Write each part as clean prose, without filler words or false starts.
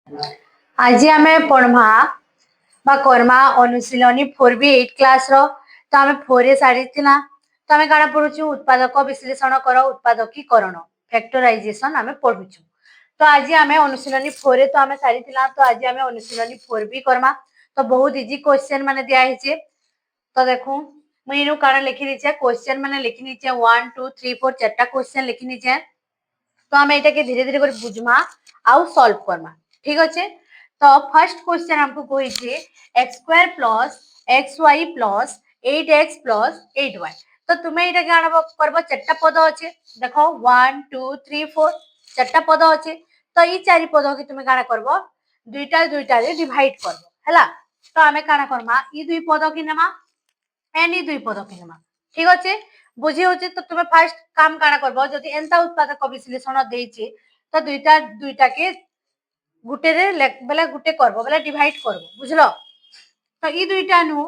आज आम पढ़मा Karma अनुशीलनी 4B8 class रो। तो आम 4 सारी तो आम काना पढ़ुचु उत्पादक विश्लेषण कर उत्पादकीकरण फैक्टराइजेशन आम पढ़ुचु। तो आज आम अनुशीलनी 4 तो आम सारी तो आज आम अनुशीलनी 4B करमा। तो बहुत इजी क्वेश्चन माने दिया है। तो देखो मुझे इनु काना लिखी दीचे क्वेश्चन माने लिखी दीचे 1 2 3 4 चारटा क्वेश्चन लिखी दीचे। तो आम एटा के धीरे धीरे कर बुझमा आउ सॉल्व करमा। ठीक अच्छे। तो फर्स्ट क्वेश्चन हमको कोई छे x² plus xy plus 8x plus 8y। तो तुम्हें एटा काना करबो चारटा पद अछि। देखो 1 2 3 4 चारटा पद अछि। तो ई चारि पद के तुम्हें काना करबो दुईटा दुईटा रे डिवाइड करबो हैला। तो आमे काना करमा ई दुई पद के नेमा एंड ई दुई पद के नेमा। ठीक अच्छे बुझी होचे। तो तुम्हें फर्स्ट काम काना करबो जदि एंता उत्पादक विश्लेषण देइचे तो दुईटा दुईटा के गुटे रे बेले गुटे करबो बेले डिवाइड करबो बुझलो। तो ई दुईटा नु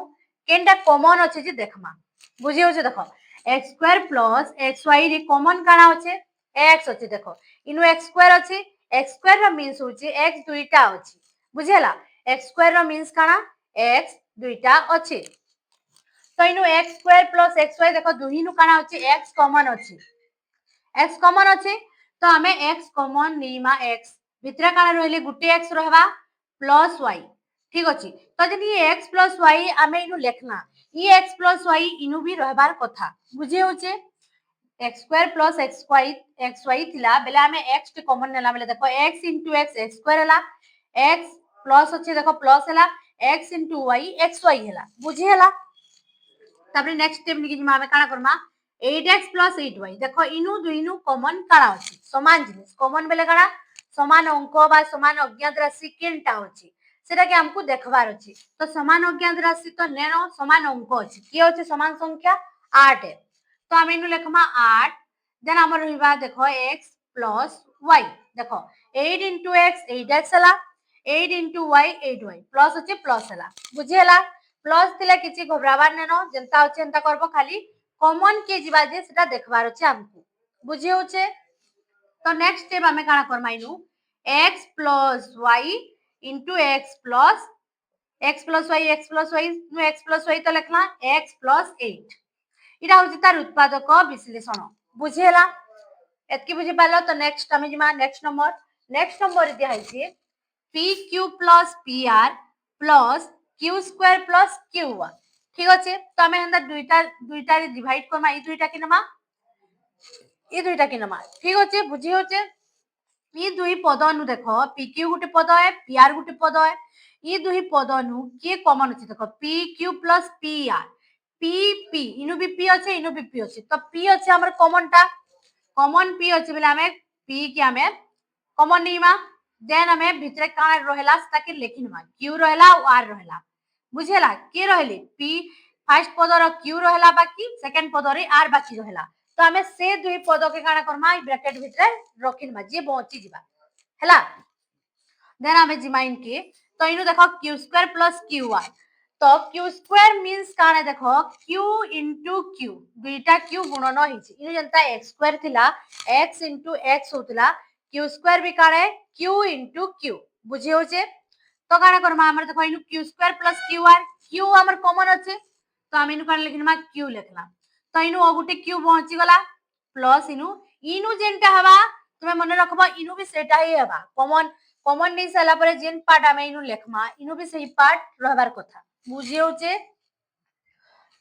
केनटा कॉमन अछि जे देखमा बुझी होचे। देखो x² प्लस xy रे कॉमन काना अछि x अछि। देखो इनु x² अछि x² रो मींस होची x दुईटा अछि बुझेला। x² रो मींस काना x दुईटा अछि। तो इनु x² प्लस xy देखो दुहीनु काना अछि x कॉमन अछि x कॉमन अछि। तो हमें x कॉमन नीमा x भितरे काना रहले गुटे x रहबा प्लस y। ठीक अछि। तो जदि x प्लस y हमें इनु लेखना ई x प्लस y इनु भी रहबार कथा बुझे होचे। x² प्लस xy थिला बेले हमें x के कॉमन नेला बेले देखो x into x x² हला x प्लस अछि देखो प्लस हला x into y xy हला बुझे हला। तापर नेक्स्ट स्टेप निकि जिमा हमें काना करमा 8x प्लस 8y। देखो इनु दुइनु कॉमन काना अछि समान जिनिस कॉमन बेले काना समान अंक बा समान अज्ञात राशि केनटा अछि सेटा के हमकु देखबार अछि। तो समान अज्ञात राशि तो नेनो समान अंक अछि की अछि समान संख्या 8 है। तो हम इनु लेखमा 8 देन हमर रहिबा देखो x प्लस y। देखो 8 into x 8x हला 8 into y 8y प्लस अछि प्लस हला बुझियला। प्लस थिले किछि घबराबार नेनो जेंता अछि एंता करबो खाली कॉमन के जिबा जे सेटा देखबार अछि हमकु बुझी होचे। तो नेक्स्ट स्टेप हमें काना करमा इनु x plus y into x plus y नु x प्लस y तो लिखला x प्लस 8 इरा होची तार उत्पादक विश्लेषण बुझेला। एतकी बुझी पालो। तो नेक्स्ट हमें जिमा नेक्स्ट नंबर दिया है pq plus pr plus q² plus q1। ठीक अच्छे। तो हमें हंदा दुईटा दुईटा रे डिवाइड करमा ई दुईटा के नमा ई दुईटा के नमा। ठीक अच्छे बुझी होचे। ई दुई पद नु देखो pq गुटे पद है pr गुटे पद है। ई दुई पद नु के कॉमन अछि देखो pq प्लस pr p इनु भी p अछि इनु भी p अछि। तो p अछि हमर कॉमन p अछि बेले हमें p के हमें कॉमन नीमा देन हमें भितरे का रहेला ताकि लेखिनमा q रहेला r रहेला बुझेला। के रहले p फर्स्ट पद रो q रहेला बाकी सेकंड पद रे r बाकी रहेला। तो हमें से दुई पद के काना करमा ई ब्रैकेट भितरे रखिनमा जे बची जिबा हैला। देन हमें जिमा इनके तो इनु देखो q² प्लस qr। तो q² मींस काने देखो q into q दुईटा q गुणन हिची इनु जनता x² थिला x into x होतला q² भी काने q into q बुझी होचे। तो काना करमा हमर देखो इनु q² प्लस qr q हमर कॉमन अछि। तो हम इनु काने लिखिनमा q लिखला। तो इनु अगुटे q पहुंची गला प्लस इनु जेनटा हवा तुमे मने रखबा इनु भी सेटा ही हवा कॉमन नहीं सला परे जेन पार्ट हमें इनु लेखमा इनु भी सही पार्ट रहबार कथा बुझी होचे।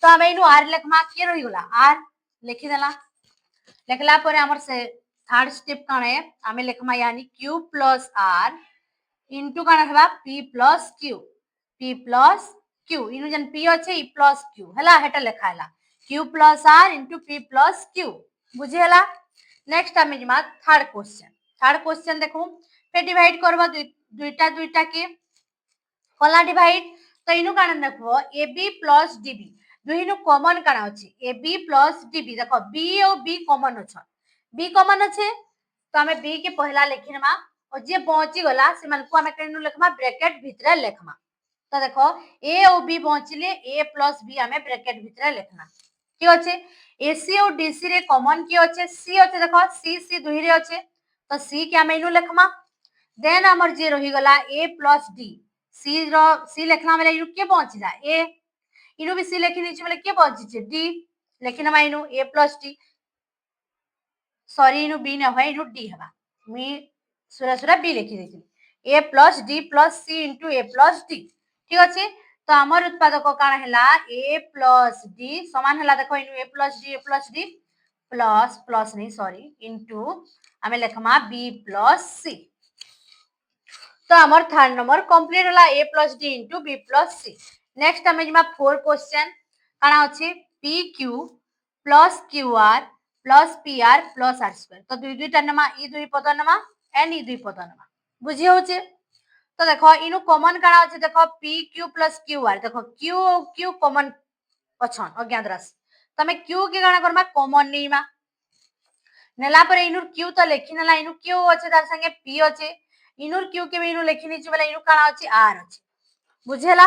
तो हमें इनु r लेखमा के रही गला r लिखि देला। लेखला परे हमर से थर्ड स्टेप काने हमें लेखमा यानी q प्लस r इनटू काना हवा p प्लस q इनु जन p अछि ई प्लस q हला हेटा लेखाला q plus r into p plus q बुझी हला। नेक्स्ट हमें जिमा थर्ड क्वेश्चन देखो फिर डिवाइड करबा दुईटा दुईटा के कला डिवाइड। तो इनु काना देखबो ab प्लस db दुहीनु कॉमन काना अछि ab प्लस db देखो b और b कॉमन अछि b कॉमन अछि। तो हमें b के पहला लिखिनमा और जे पहुंची गला से मन को हमें केनु लिखमा ब्रैकेट भीतर लिखमा। तो देखो a और b पहुंचले a प्लस b हमें ब्रैकेट भीतर लिखना। की अछि ac और dc रे कॉमन की अछि c अछि देखो c दुही रे अछि। तो c के हमें इनु लिखमा देन हमर जे रही गला a प्लस d सी लिखला बेले इनु के पहुंचला a इनु भी सी लिखि नीचे बेले के पहुंची d लेकिन हम इनु a प्लस d सॉरी इनु b न होय इनु d हबा मी सुरा b लिखि देती a plus d plus c into a plus d ठीक अछि तो हमर उत्पादक काण हैला a प्लस d समान हैला देखो इनु a plus d plus plus नहीं सॉरी इनटू हमें लिखमा b प्लस c तो हमर थर्ड नंबर कंप्लीट होला a plus d into b plus c next हमें जिमा 4 क्वेश्चन काना अछि pq plus qr plus pr plus r square तो दुई दुईटा नमा ई दुई पद नमा एंड ई दुई पद नमा बुझी होचे तो देखो इनु कॉमन काना अछि देखो pq प्लस qr देखो q और q कॉमन अछन अज्ञात राशि तमे q के काना करबा कॉमन नीमा नेला पर इनु q तो लेखि नेला इनु q अछि तार संगे p अछि इनुर q के भी इनु लेखि नीचे वाला इनु काना अछि r अछि बुझेला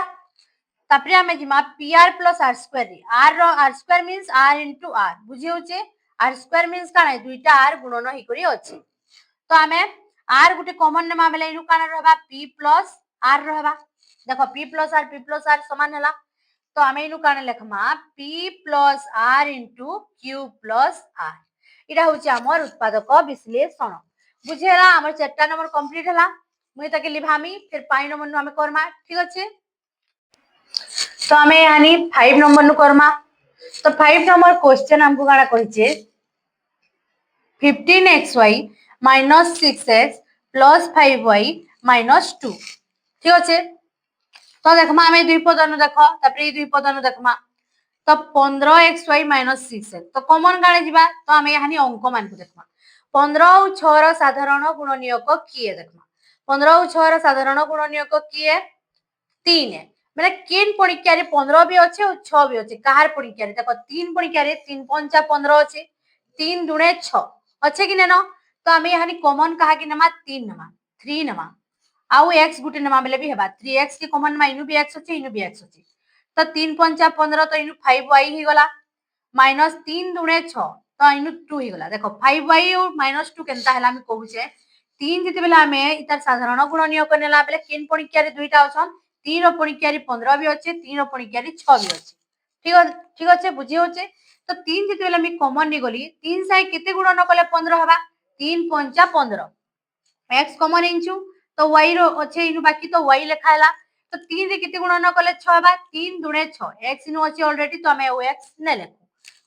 तापरे हमें जिमा pr plus r square r रो r square means r into r बुझी होचे r स्क्वायर मींस काना दुईटा r गुणन हि करी अछि तो हमें r गुटे कॉमन नेमा बेले इनु काना रहबा p प्लस r रहबा देखो p प्लस r समान हला तो हमें इनु काना लिखमा p plus r into q plus r Ida होचे हमर उत्पादक विश्लेषण बुझेला हमर चारटा नंबर कंप्लीट हला मुई ताके लिभामी फिर 5 नंबर नु हमें करमा ठीक अछि तो हमें यानी 5 नंबर नु करमा तो 5 नंबर क्वेश्चन हमको काना कहिचे 15xy minus 6x plus 5y minus 2 ठीक अछि तो देखमा हमें दुई पद नु देखो तापरे ई दुई पद नु देखमा तो 15xy minus 6x तो कॉमन काने जिबा तो हमें यानी अंक मान को देखमा 15 और 6 रो साधारण गुणनीयक किए देखमा 15 और 6 रो साधारण गुणनीयक किए 3 है माने किन परीक्षा रे 15 भी अछि और 6 भी अछि कहार परीक्षा रे देखो 3 परीक्षा रे 3 5 15 अछि 3 दुणे 6 अछि कि नेनो तो हमें यानी कॉमन कहा कि नमा 3 नमा 3 नमा आउ x गुटे नमा बेले भी हेबा 3x के कॉमन मा इनु भी x अछि इनु भी x अछि तो 3 5 15 तो इनु 5y ही गला माइनस 3 दुणे 6 तो इनु 2 ही गला देखो 5y और -2 केनता हला हम कहूचे 3 जति बेला हमें इतर साधारण गुणनीयक नेला बेले किन परीक्षा रे दुईटा अछन 3 रो परीक्षा रे 15 भी अछि 3 रो परीक्षा रे 6 भी अछि ठीक अछि बुझी होचे तो 3 जति बेला मी कॉमन नि गली 3 साइ केते गुणन कले 15 हबा 3 5 15 x कॉमन इंचु तो y रो अछि इनु बाकी तो y लेखाला तो 3 रे केते गुणन कले 6 हबा 3 दुणे 6 x इनु अछि ऑलरेडी तो हमें ओ x ने लेखु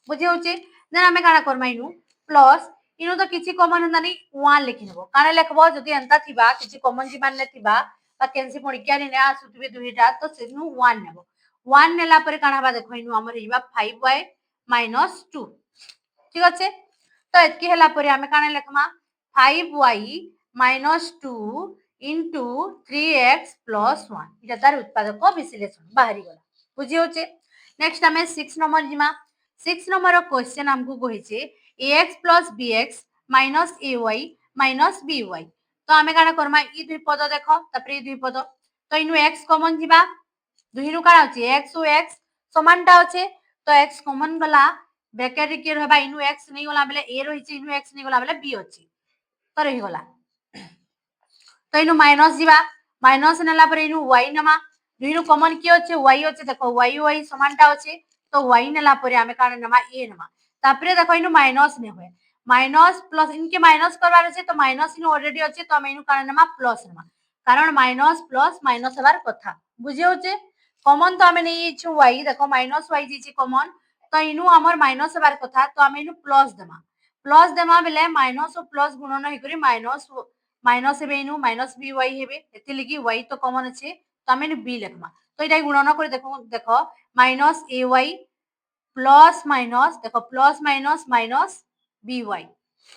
बुझी होचे देन हमें काना करमा इनु प्लस इनु तो किछि कॉमन हंदा नि 1 लिखि नेबो काना लेखबो जदि अंता थिबा किछि कॉमन जी मान ने थिबा बा केनसी परीक्षा ने आसुतबे दुईटा तो सेनु 1 नेबो 1 नेला पर काना बा देखो इनु हमर हिबा 5y - 2 ठीक अछि तो एतकी हला पर हमें काना लेखमा 5y - 2 into 3x plus 1 इटा तार उत्पादक विश्लेषण बाहरी गला बुझी होचे नेक्स्ट हमें 6 नंबर जिमा 6 नंबर क्वेश्चन हमको कहिचे ax plus bx minus ay minus by तो हमें काना करमा ई दुई पद देखो तापरे ई दुई पद तो इनु x कॉमन जिबा दुहिनु काना अछि x और x समानटा अछि तो x कॉमन गला ब्रैकेट के रहबा इनु x नहीं गला बेले a रहिछि इनु x नहीं गला बेले b अछि तो रहि गला तो इनु माइनस जिबा माइनस नेला पर इनु y नमा दुहिनु कॉमन की अछि y अछि देखो y समानटा अछि तो y नेला पर हमें काना नमा a नमा तापरे देखो इनु माइनस ने होय माइनस प्लस इनके माइनस करबार अछि तो माइनस इनु ऑलरेडी अछि तो हम इनु काना नमा प्लस नमा कारण माइनस प्लस माइनस हबार कथा बुझियो होचे कॉमन तो हमें नहीं छु y देखो माइनस y जी कॉमन तो इनु हमर माइनस हबार कथा तो हम इनु प्लस देमा बेले माइनस और प्लस गुणन हि करी माइनस हेबे इनु माइनस by हेबे एति लगी y तो कॉमन अछि तो हम इनु b लिखमा तो इटा गुणन करे देखो माइनस ay प्लस माइनस देखो प्लस माइनस माइनस by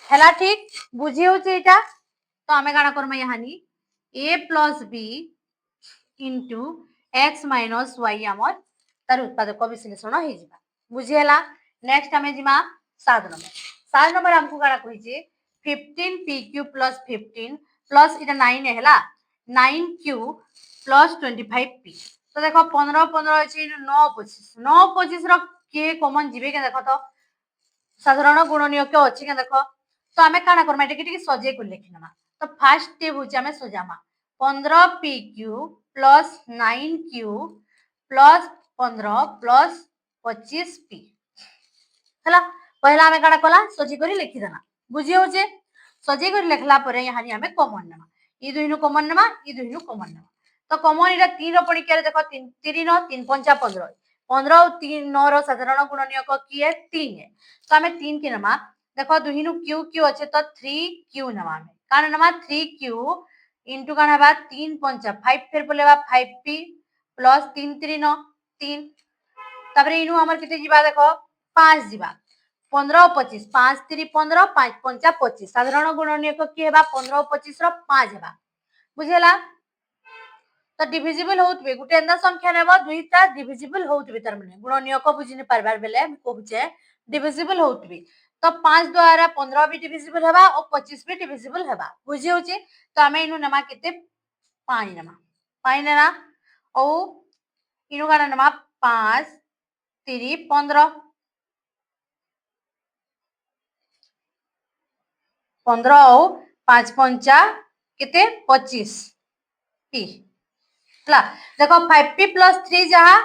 हैला ठीक बुझी होचे इटा तो हमें काना Karma यहानी a plus b into x minus y हमर तार उत्पादक विश्लेषण हे जिबा बुझी हैला नेक्स्ट हमें जिमा 7 नंबर हमको काना कहिजे 15pq plus 15 plus इटा 9 हैला 9q plus 25p तो देखो 15 15 अछि 9 25 रो के कॉमन जिबे के देखो तो साधारण गुणनीयक अछि के देखो तो हमें काना करमा एटा के सजे को लिखिनमा तो फास्ट स्टेप होचे हमें सजामा 15p cube plus 9q plus 15 plus 25p हला पहला हमें काडा कला सजी करी लिखि देना बुझी होचे सजी करी लिखला परे यहानी हमें कॉमन नेमा ई दुइनु कॉमन नेमा ई दुइनु कॉमन नेमा तो कॉमन इरा 3 रो पड़ी के देखो 3 3 9 3 5 15 15 और 3 9 रो साधारण गुणनीयक की है 3 है तो हमें 3 की नमा देखो दुहिनु क्यू क्यू अच्छे तो 3q नमा हमें कारण नमा 3q इनटू काना बा 3 5 5 फिर बोलेबा 5p प्लस 3 3 9 3 तापरे इनु हमर केते जीवा देखो 5 जीवा 15 और 25 5 3 15 5 5 25 साधारण गुणनीयक की हेबा 15 और 25 रो 5 हेबा बुझेला तो डिविजिबल होतबे गुटे एंदा संख्या नेबा दुईटा डिविजिबल होतबे तार माने गुणनीयक बुझिने पारबार बेले हम कहूचे डिविजिबल होतबे तो 5 द्वारा 15 भी डिविजिबल हेबा और 25 भी डिविजिबल हेबा बुझी होचे तो हमें इनु नमा केते 5 नमा 5 नेना ओ इनु गाना नमा 5 3 15 15 और 5 पंचा केते 25 p हला देखो 5p प्लस 3 जहा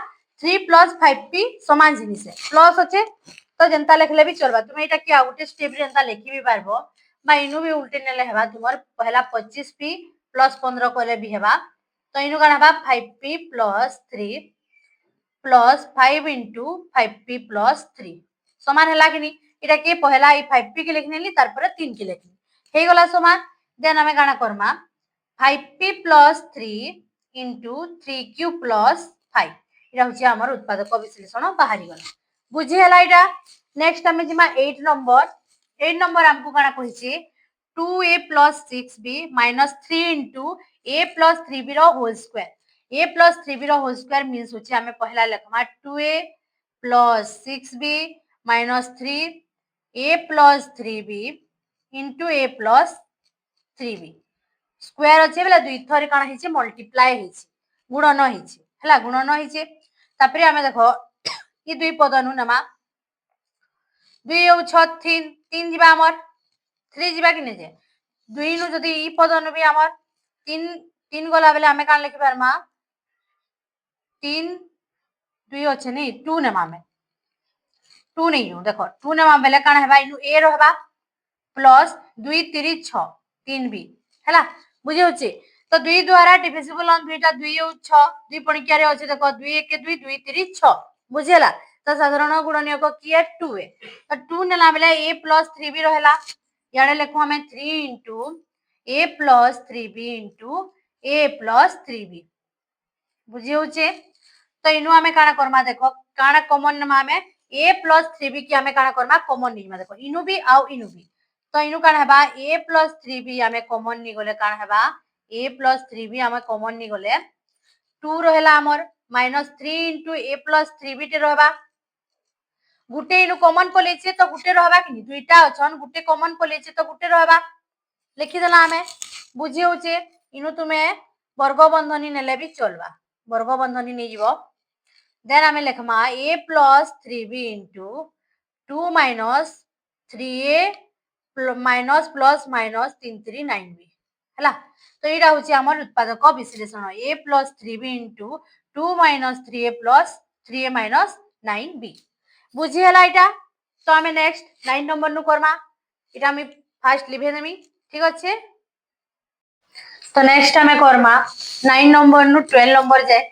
3 प्लस 5p समान जिनिस है प्लस अच्छे तो जनता लिखले भी चलबा तुम एटा क्या उल्टे स्टेप रे जनता लिखि भी पारबो बा इनु भी उल्टे नेले हेबा तुमर पहला 25p प्लस 15 कोले भी हेबा तो इनु काना बा 5p plus 3 plus 5 into 5p plus 3 समान हैला कि नहीं इटा के पहला ई 5p के लिखनेली तार पर 3 के लिखनी हे गला समान देन हमें काना Karma 5p plus 3 into 3q plus 5 इटा होची हमर उत्पादक विश्लेषण बाहरी गला बुझी हैला इटा नेक्स्ट हमें जिमा 8 नंबर हमको काना कहिची 2a plus 6b minus 3 into a plus 3b रो whole square a plus 3b रो होल स्क्वायर मींस होची हमें पहला लिखमा 2a plus 6b minus 3a plus 3b into a plus 3b square अच्छे बेला दुई थरी काना हिचे मल्टीप्लाई हिचे गुणन हिचे हला गुणन हिचे तापरे हमें देखो ई दुई पद नु नमा 2 और 6 3 3 जीवा हमर 3 जीवा कि नै जे 2 नु जदी ई पद नु भी हमर 3 3 गला बेले हमें कान लिखि पारमा 3 2 अच्छे नै 2 नेमा में 2 नै नु देखो 2 नेमा बेले कान हेबा इनु a रहबा प्लस 2 3 6 3 b हला बुझे होचे तो 2 द्वारा डिविजिबल ऑन 2 टा 2 और 6 2 पणिक्या रे होचे देखो 2 1 के 2 2 3 6 बुझेला तो साधारण गुणनीयक की है 2 है तो 2 नेला बेले a प्लस 3b रहला याडे लिखो हमें 3 into a plus 3b into a plus 3b बुझी होचे तो इनु हमें काना करमा देखो काना कॉमन नमा हमें a plus 3b की हमें काना करमा कॉमन निमा देखो इनु भी आउ इनु भी तो इनु काना हेबा a plus 3b हमें कॉमन नि गले काना हेबा a plus 3b हमें कॉमन नि गले 2 रहला हमर -3 into a plus 3b टे रहबा गुटे इनु कॉमन पलेचे तो गुटे रहबा कि दुईटा अछन गुटे कॉमन पलेचे तो गुटे रहबा लिखि देला हमें बुझी होचे इनु तुमे वर्ग बंधनी नेले भी चलबा वर्ग बंधनी नै जीवो देन हमें लिखमा a plus 3b into 2 minus 3a minus plus minus 3 3 9b हला तो इडा होची हमर उत्पादक विश्लेषण a plus 3b into 2 minus 3a plus 3a minus 9b बुझी हला इटा तो हमें नेक्स्ट 9 नंबर नु करमा इटा हम फास्ट लिखे देमी ठीक अच्छे तो नेक्स्ट हमें करमा 9 नंबर नु 12 नंबर जाए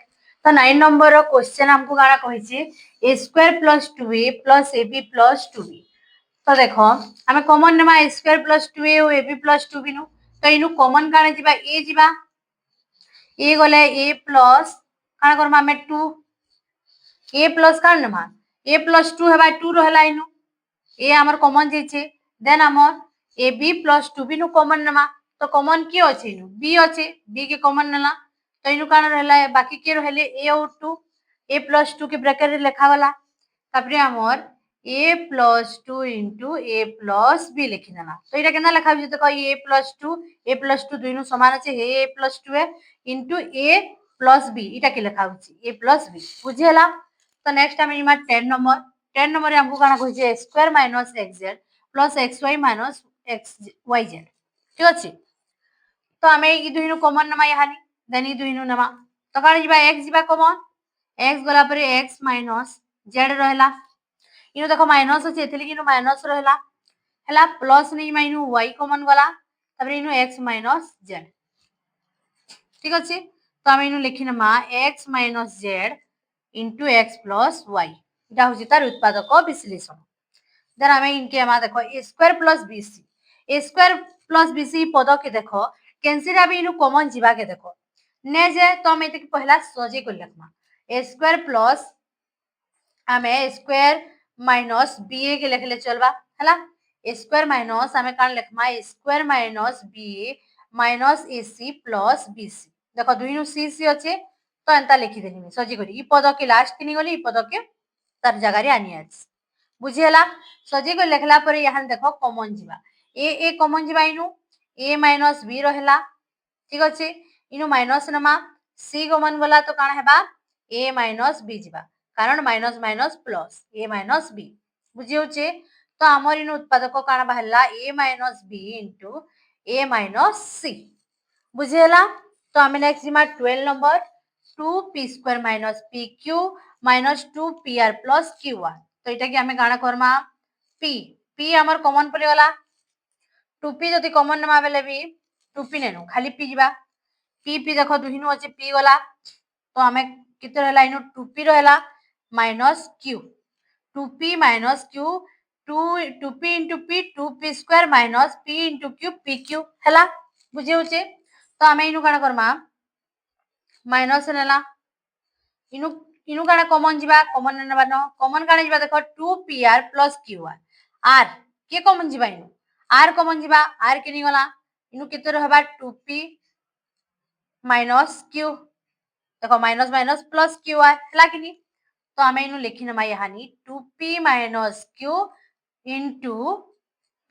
तो 9 नंबर रो क्वेश्चन हमको गाना कहिची a square plus 2a plus ab plus 2b तो देखो हमें कॉमन नेमा a square plus 2a और ab plus 2b नु तो इनु कॉमन काना जीवा a जीवा a गले a plus काना करमा हमें 2 a plus काना नेमा a plus 2 हेबा 2 रहला इनु a हमर कॉमन जेचे देन हमर ab plus 2b नु कॉमन नेमा तो कॉमन की अछि इनु b अछि b के कॉमन नेला तो इनु काना रहला बाकी के रहले a और 2 a plus 2 के ब्रैकेट रे लिखा वाला तापरे हमर a plus 2 into a plus b लिखि देना तो इटा केना लिखा जे देखो a plus 2 दुइनु समान अछि हे a plus 2 है into a plus b इटा के लिखा होछि a plus b बुझेला तो नेक्स्ट हम इमा 10 नंबर हमको काना कहि x square minus xz plus xy minus xyz ठीक अछि तो आमे ई दुहिनु कॉमन नमा यहानी देन ई दुहिनु नमा तो काण जिबा x जिबा कॉमन x गला परे x माइनस z रहला इनु देखो माइनस अछि एथली किनु माइनस रहला हला प्लस नै माइनु y कॉमन गला तबरे इनु x माइनस z ठीक अछि तो आमे इनु लिखि नमा x minus z into x plus y इटा होछि तार उत्पादक विश्लेषण देन आमे इनके आमा देखो a स्क्वायर प्लस bc पद के देखो कैंसिरा भी इनु कॉमन जिबा के देखो ने जे तो आमे एते पहला सजे को लिखमा a स्क्वायर प्लस आमे स्क्वायर माइनस ba के लिखले चलबा हला a स्क्वायर माइनस आमे कान लिखमा a square minus b minus ac plus bc देखो दुइनु c अछि तो एंता लिखि देनी सजी करी ई पद के लास्ट किनी गली ई पद के तार जगह रे आनी अछि बुझियला सजी को लिखला पर यहां देखो कॉमन जिबा a कॉमन जिबा इनु a माइनस b रहला ठीक अछि इनु माइनस नमा c कॉमन गला तो काना हेबा a माइनस b जिबा कारण minus minus plus a minus b बुझियो छे तो हमर इनु उत्पादक काना बाहरला a minus b into a minus c बुझियला तो हमें नेक्स्ट जिमा 12 number 2p square minus pq minus 2pr plus qr तो इटा कि हमें गाना करमा p हमर कॉमन पले गला 2p जति कॉमन नमा बेले भी 2p नेनु खाली p जिबा p देखो दुहिनु अछि p गला तो हमें किते रहला इनु 2p रहला minus q 2p minus q 2p into p 2p square minus p into q pq हला बुझियो छे तो हमें इनु गाना करमा माइनस नेला इनु इनु गाना कॉमन जिबा कॉमन नेबा न कॉमन गाना जिबा देखो 2pr प्लस qr r के कॉमन जिबा इनु r कॉमन जिबा r किनी गला इनु केते रहबा 2p माइनस q देखो माइनस माइनस प्लस qr हला किनी तो हमें इनु लिखि नमा यहानी 2p minus q into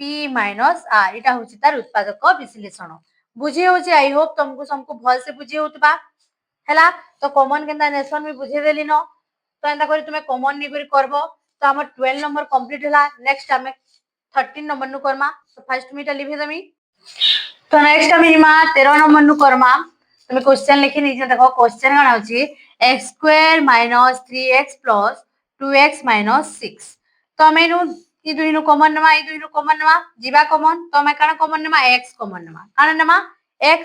p minus r इटा होछि तार उत्पादक विश्लेषण बुझे होछि आई होप तुमको सबको भल से बुझे होतबा हला तो कॉमन केनता नेशन भी बुझे देली न तो एंता करी तुमे कॉमन नि करी करबो तो हमर 12 नंबर कंप्लीट हला नेक्स्ट हमें 13 नंबर नु करमा तो फर्स्ट मीटा लिखि देमी तो नेक्स्ट हम इमा 13 नंबर नु करमा तुमे क्वेश्चन लिखि नि देखो क्वेश्चन गाना होछि x² - 3x + 2x - 6 तो हमें नु ई दुइनु कॉमन नमा ई दुइनु कॉमन नमा जीवा कॉमन तो हमें काना कॉमन नमा x कॉमन नमा काना नमा x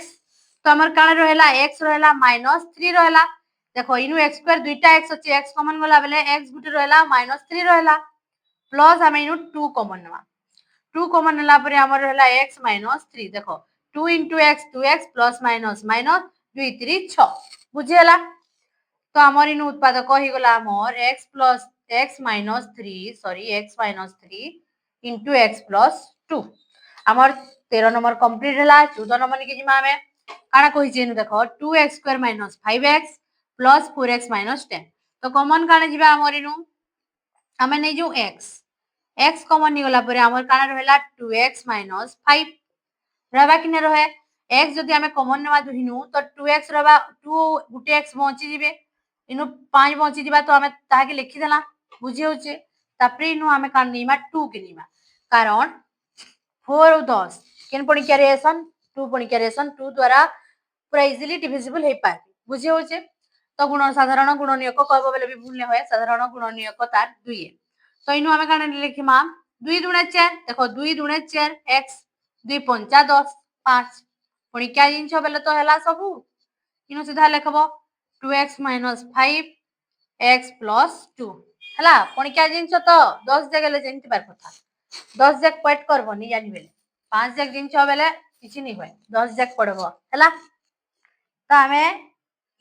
तो हमर काना रहला x रहला -3 रहला देखो इनु x² दुइटा x अछि x कॉमन गला बेले x गुटे रहला -3 रहला प्लस हमें इनु 2 कॉमन नमा 2 कॉमन नला परे हमर रहला x -3 देखो 2 into x 2x plus minus minus 2 3 6 बुझियला तो हमर इनु उत्पादक कहि गला हमर x plus x -3 into x plus 2 हमर 13 नंबर कंप्लीट हला 14 नंबर के जिमा में काना कहि जेनु देखो 2x² - 5x plus 4x - 10 तो कॉमन काना जिबा हमर इनु हमें नै जो x कॉमन नि गला परे हमर काना रहला 2x - 5 रहबा कि नै रहे x जदि हमें कॉमन नवा दुहिनु तो 2x रहबा 2 गुटे x बंची जिबे इनु 5 बंची जिबा तो हमें ताहा के लिखि देला बुझी होचे तापरे इनु हमें कान निमा 2 के निमा कारण 4 और 10 केन पणी कैरिएशन 2 पणी कैरिएशन 2 द्वारा पूरा इजीली डिविजिबल हे पाए बुझी होचे तो गुण साधारण गुणनीयक कहबो बेले भी भूल नै होय साधारण गुणनीयक तार 2 तो इनु हमें कान लिखिमा 2 दुणे 4 देखो 2 दुणे 4 x 2 पंचा 10 5 पणी क्या जिंस बेले तो हला सबु इनु सीधा लिखबो 2x - 5 x plus 2 हला पणी क्या जिंस तो 10 जगह ले जंति बार कथा 10 जग पॉइंट करबो नि जानि बेले 5 जग जिंस बेले किछि नि होय 10 जग पड़बो हला त हमें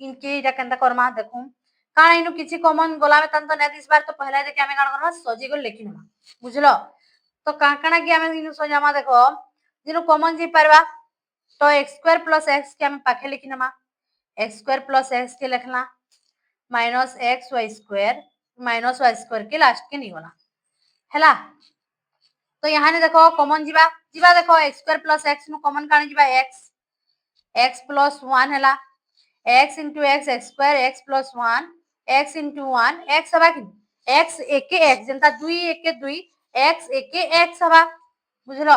इनके इटा केनता करमा देखू काना इनु किछि कॉमन गोला में तन तो नै दिस बार तो पहला देखे हमें काना करबा सजी को लेखिनमा बुझलो तो काना कि हमें इनु सजामा देखो जिनु कॉमन जी परबा तो x² + x के हम पाखे लिखिनमा x² + x के लिखला -xy² के लास्ट के निगला हैला तो यहाँ ने देखो कॉमन जीवा जीवा देखो x² + x नु कॉमन काने जीवा x plus 1 हैला x into x x² x plus 1 x into 1 x हबा कि x एके x जनता 2 एके 2 x एके x हबा बुझलो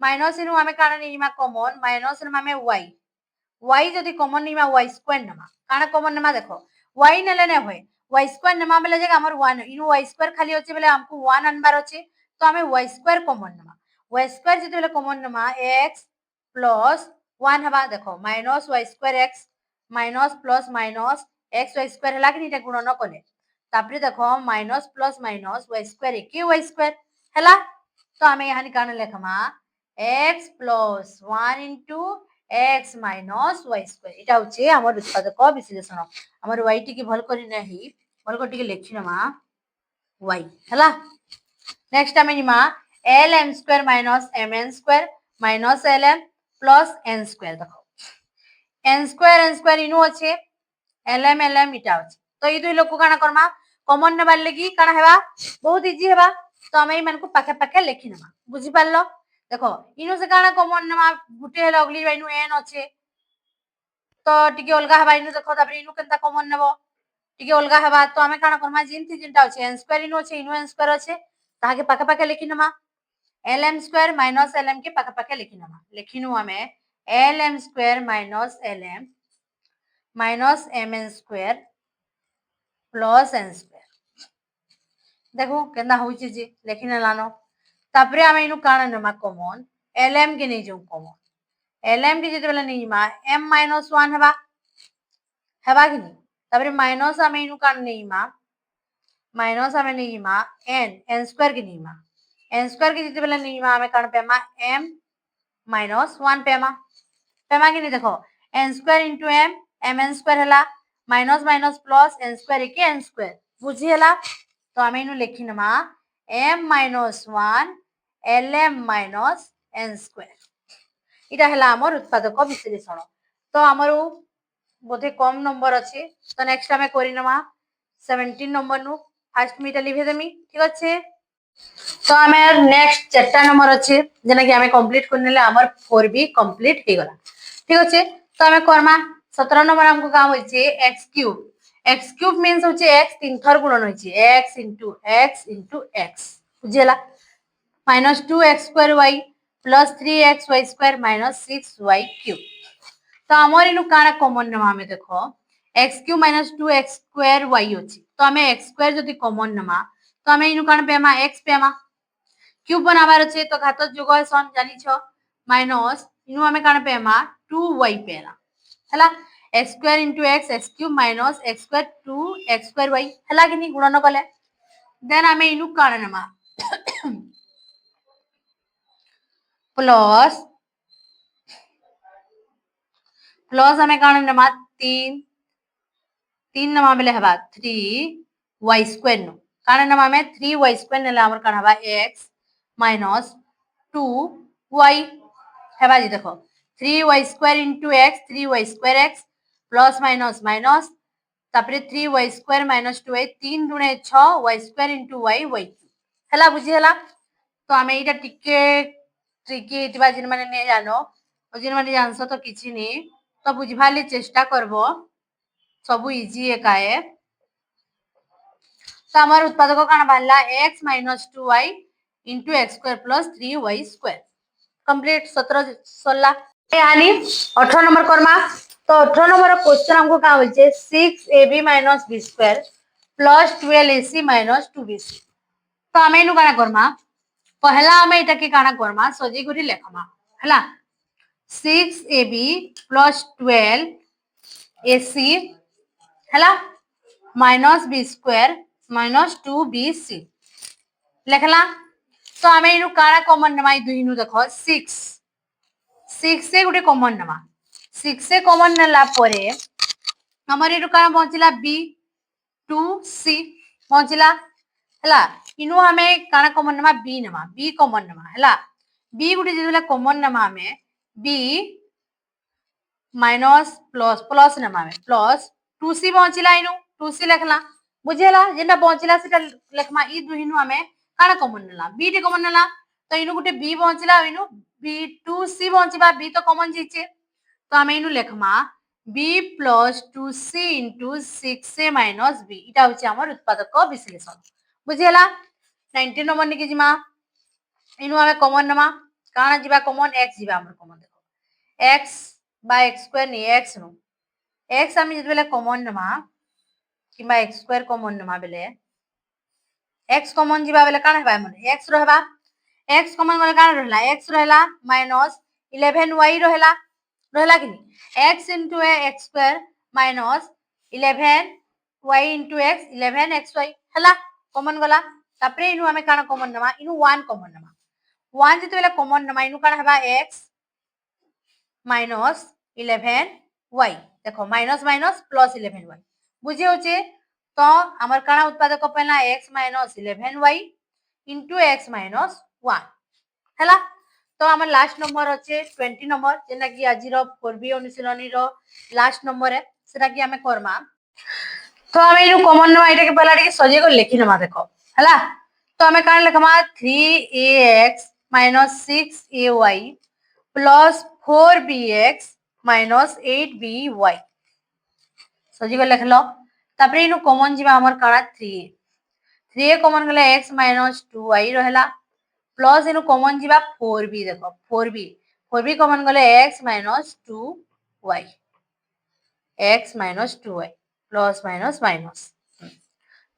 माइनस इनु आमे काना निमा कॉमन माइनस न आमे y y जदि कॉमन निमा y स्क्वायर नमा काना कॉमन नमा देखो y नेले ने होय y स्क्वायर नमा बेले जे हमर 1 इनु y स्क्वायर खाली होचे बेले हमको 1 अनबार होचे तो आमे y स्क्वायर कॉमन नमा y स्क्वायर जदि बेले कॉमन नमा x प्लस 1 हबा देखो minus y square x minus plus minus x y square हला कि निटा गुणन कले तापरे देखो minus plus minus y square के y स्क्वायर हला तो आमे यहाँ काना लेखमा x plus 1 into x minus y square इटा होचे हमर उत्पादक विश्लेषण हमर y टी की भल करी नाही भल को टिके लेखि नमा y हला नेक्स्ट आमे Nima lm square minus mn square minus lm plus n square देखो n स्क्वायर इनु होचे lm इटा होचे तो ई दुई लोग को काना करमा कॉमन ने बाले की काना हेबा बहुत इजी हेबा तो आमे मन को पाके पाके लेखि नमा बुझी पारलो देखो इनु से काना कॉमन नमा गुटे हेला अगली बाइनु n होचे तो टिके अलगा हेबा इनु देखो तापर इनु केनता कॉमन नेबो टिके अलगा हेबा तो आमे काना करमा जिन थी जिनटा होचे n स्क्वायर इनु होचे इनु n स्क्वायर होचे ताहा के पाके पाके लेखि नमा lm स्क्वायर माइनस lm के पाके पाके लेखि नमा लेखिनु आमे lm square minus lm minus mn square plus n square देखो केना होची जे लेखिने लानो तापरे आमे इनु काना नमा कॉमन lm के नै जो कॉमन lm के जेते बेला नैमा m माइनस 1 हेबा कि नै तापरे माइनस आमे इनु काना नैमा माइनस आमे नैमा n स्क्वायर के नैमा n स्क्वायर के जेते बेला नैमा आमे काना पेमा m माइनस 1 पेमा कि नै देखो n square into m mn square हला minus minus plus n square के n स्क्वायर बुझी हला तो आमे इनु लेखि नमा m minus 1 lm minus n square इटा हला हमर उत्पादक विश्लेषण तो हमरो बोधे कम नंबर अछि तो नेक्स्ट आमे करि नमा 17 नंबर नु फर्स्ट मीटा लिखे देमी ठीक अछि तो आमे नेक्स्ट चैप्टर नंबर अछि जेना कि आमे कंप्लीट करनेले हमर 4b कंप्लीट हे गला ठीक अछि तो आमे करमा 17 नंबर हमको काम होय छै x क्यूब मींस होचे x तीन थर गुणन होय छै x into x बुझेला minus 2x square y plus 3xy square minus 6y cube तो हमर इनु काना कॉमन नमा हमें देखो x cube minus 2x square y होची तो हमें x स्क्वायर जदि कॉमन नमा तो हमें इनु काना पेमा x पेमा क्यूब बनाबार अछि तो घात जोग सन जानि छ माइनस इनु हमें काना पेमा 2y पेला हला x square into x cube minus x square 2x square y हला कि नि गुणन कले देन हमें इनु काना नमा प्लस हमें काना नमा 3 नमा बेले हबा 3y स्क्वायर नो काना नमा में 3y स्क्वायर नेला हमर काना हबा x माइनस 2y हेबा जी देखो 3y square into x 3y square x plus minus minus तापरे 3y square minus 2y 3 दुणे 6 y square into y y हला बुझी हला तो हमें इटा टिके ट्रिकी इतबा जिन माने ने जानो जिन माने जानसो तो किछि नि तो बुझबाली चेष्टा करबो सब इजी एकाए तो हमार उत्पादक काना बाहला x minus 2y into x square plus 3y square complete 17 16 यानी 18 नंबर करमा तो 18 नंबर क्वेश्चन हमको का होय छै 6ab minus b square plus 12ac minus 2bc तो हमें इनु काना करमा पहला हमें इटा के काना करमा सजी गुरी लेखमा हला 6ab प्लस 12ac हला minus b square minus 2bc लेखला तो हमें इनु काना कॉमन नमा दुई नु देखो 6 से गुटे कॉमन नमा 6 से कॉमन नेला परे हमर इनु काना पहुंचला b 2c पहुंचला हला इनु हमें काना कॉमन नमा b कॉमन नमा हला b गुटे जेला कॉमन नमा हमें b माइनस प्लस नमा में प्लस 2c पहुंचला इनु 2c लेखला बुझेला जेना पहुंचला सेटा लेखमा ई दुहिनु हमें काना कॉमन नेला b टे कॉमन नेला तो इनु गुटे b पहुंचला इनु b 2c पहुंचबा b तो कॉमन जीचे तो हमें इनु लेखमा b plus 2c into 6a minus b इटा होचे हमर उत्पादक विश्लेषण बुझेला 19 नंबर निके जिमा इनु हमें कॉमन नमा काना जीवा कॉमन x जीवा हमर कॉमन देखो x बाय x स्क्वायर नहीं x नो x आमी जतबेले कॉमन नमा किबा x स्क्वायर कॉमन नमा बेले x कॉमन जीवा बेले काना हेबा मन x रहबा x कॉमन गले काना रहला x रहला माइनस 11y रहला कि x into x square minus 11y into x 11xy हला कॉमन गला तापरे इनु हमें काना कॉमन नमा इनु 1 कॉमन नमा 1 जते बेला कॉमन नमा इनु काना हेबा x minus 11y देखो माइनस माइनस प्लस 11y बुझे होचे तो हमर काना उत्पादक पहला x minus 11y into x minus 1 हला तो हमर लास्ट नंबर अच्छे 20 नंबर जेना कि आजिरो 4b अनुशीलनी रो लास्ट नंबर है सेटा कि हमें करमा तो हमें इनु कॉमन नमा एटा के पहला टिके सजे को लिखि नमा देखो हला तो हमें कान लिखमा 3ax minus 6ay plus 4bx minus 8by सजी को लिख लो तापरे इनु कॉमन जीवा हमर काना 3a कॉमन गले x minus 2y रहला प्लस इनु कॉमन जीवा 4b देखो 4b कॉमन गले x minus 2y x minus 2y plus minus minus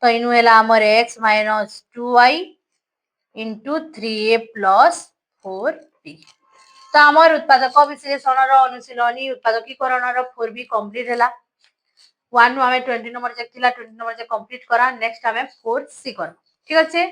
तो इनु हेला हमर x minus 2y into 3a plus 4b तो हमर उत्पादक विश्लेषण रो अनुशीलनी उत्पादकीकरण रो 4b कंप्लीट हैला 1 हमें 20 नंबर चेक थिला 20 नंबर जे कंप्लीट करा नेक्स्ट हमें 4c करा ठीक अछि।